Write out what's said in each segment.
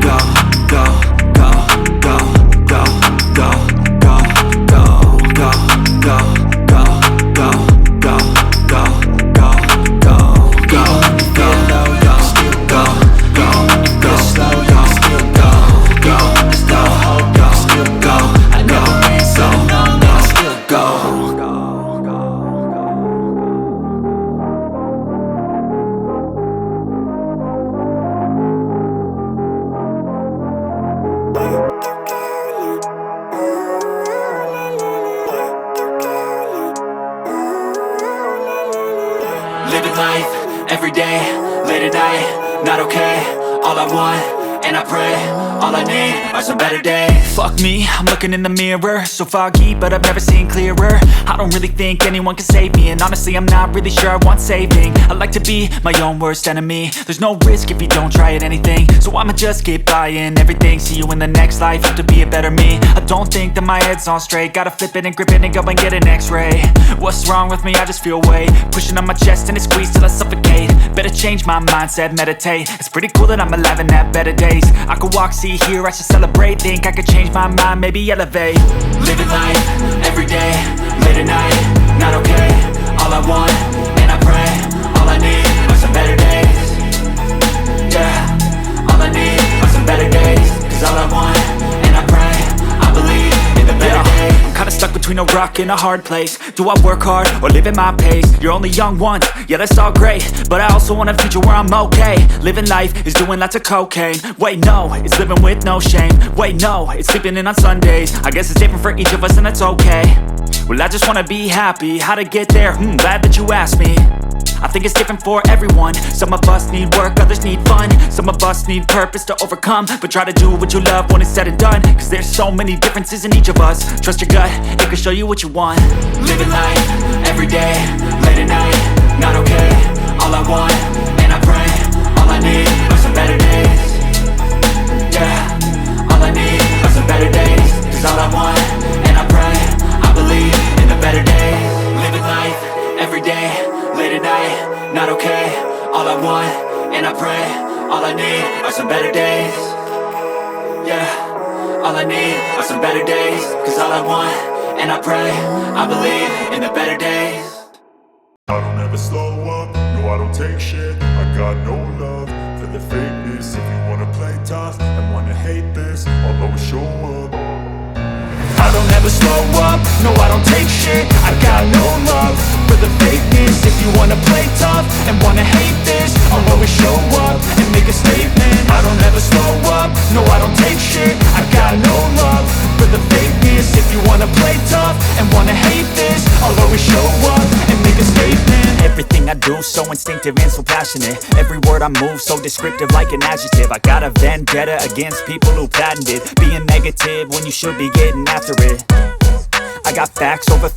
go, go, go, go, go, go, go, go, go, go, go, go, go, go, go, go, go, go, go, still go, go, go, slow, go, still go, go, slow, go, still go, I never win, so no, no, still go. Living life, everyday, late at night, not okay. All I want, and I pray, all I need are some better days. Fuck me, I'm looking in the mirror, so foggy, but I've never seen clearer. I don't really think anyone can save me, and honestly I'm not really sure I want saving. I like to be my own worst enemy. There's no risk if you don't try at anything, so I'ma just keep buying everything. See you in the next life, have to be a better me. I don't think that my head's on straight, gotta flip it and grip it and go and get an x-ray. What's wrong with me? I just feel weight pushing on my chest and it squeezes till I suffocate. Better change my mindset, meditate. It's pretty cool that I'm alive and have better days. I could walk, see, hear, I should celebrate. Think I could change my mind, maybe elevate. Living life, everyday, late at night, not okay. All I want, and I pray, all I need are some better days. Yeah, all I need are some better days. Cause all I want, and I pray, I believe in the better days. I'm kinda stuck between a rock and a hard place. Do I work hard or live at my pace? You're only young once, yeah that's all great, but I also want a future where I'm okay. Living life is doing lots of cocaine. Wait no, it's living with no shame. Wait no, it's sleeping in on Sundays. I guess it's different for each of us and that's okay. Well I just wanna be happy, how to get there? Glad that you asked me. I think it's different for everyone. Some of us need work, others need fun. Some of us need purpose to overcome. But try to do what you love when it's said and done. Cause there's so many differences in each of us. Trust your gut, it can show you what you want. Living life, everyday, late at night, not okay. All I want, and I pray, all I need are some better days. Yeah, all I need are some better days. Cause all I want, and I pray, I believe in the better days. Living life, everyday, late at night, not okay. All I want, and I pray, all I need are some better days. Yeah, all I need are some better days. Cause all I want, and I pray, I believe in the better days. I don't ever slow up, no I don't take shit. I got no love for the fakeness. If you wanna play tough and wanna hate this, I'll always show up. I don't ever slow up, no I don't take shit. I got no love for the fakeness. If you wanna play tough and wanna hate this, I'll always show up and make a statement. I don't ever slow up, no I don't take shit. I got no love for the fakeness. If you wanna play tough and wanna hate this, I'll always show up and make a statement. Everything I do so instinctive and so passionate. Every word I move so descriptive like an adjective. I got a vendetta against people who patented being negative when you should be getting after it. I got facts over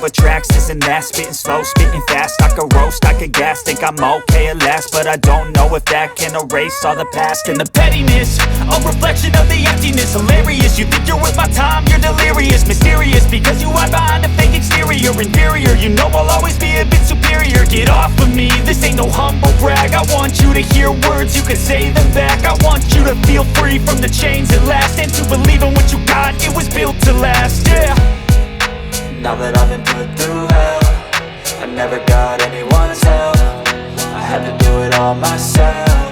tracks, this and that. Spitting slow, spitting fast. I could roast, I could gas. Think I'm okay at last, but I don't know if that can erase all the past. And the pettiness, a reflection of the emptiness. Hilarious, you think you're worth my time, you're delirious. Mysterious, because you hide behind a fake exterior. Inferior, you know I'll always be a bit superior. Get off of me, this ain't no humble brag. I want you to hear words, you can say them back. I want you to feel free from the chains at last, and to believe in what you got, it was built to last, yeah. Now that I've been put through hell, I never got anyone's help. I had to do it all myself.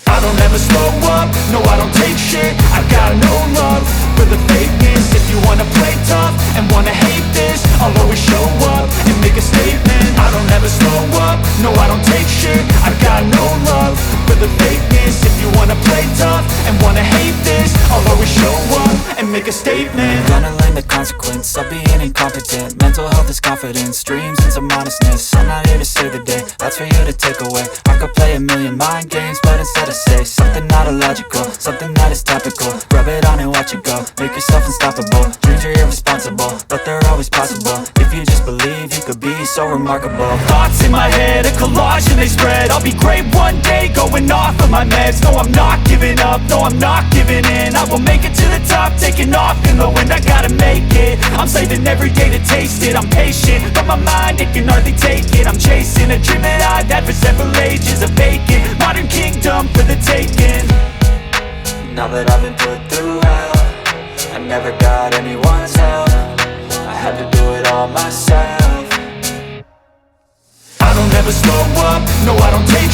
I don't ever slow up, no I don't take shit. I got no love for the fakeness. If you wanna play tough and wanna hate this, I'll always show up and make a statement. I don't ever slow up, no I don't take shit. I got no love for the fakeness. If you wanna play tough and wanna hate this, I'll always show up and make a statement. Gonna learn the consequence of being incompetent. Mental health is confidence, dreams and some honestness. I'm not here to save the day, that's for you to take away. I could play a million mind games, but instead I say something not illogical, something that is topical. Rub it on and watch it go, make yourself unstoppable. Dreams are irresponsible, but they're always possible. If you just believe, you could to be so remarkable. Thoughts in my head, a collage and they spread. I'll be great one day, going off of my meds. No, I'm not giving up, no, I'm not giving in. I will make it to the top, taking off in the wind. I gotta make it, I'm saving every day to taste it. I'm patient, but my mind, it can hardly take it. I'm chasing a dream that I've had for several ages. A vacant, modern kingdom for the taking. Now that I've been put through hell, I never got anyone's help. I had to do it all myself. I don't ever slow up, no I don't take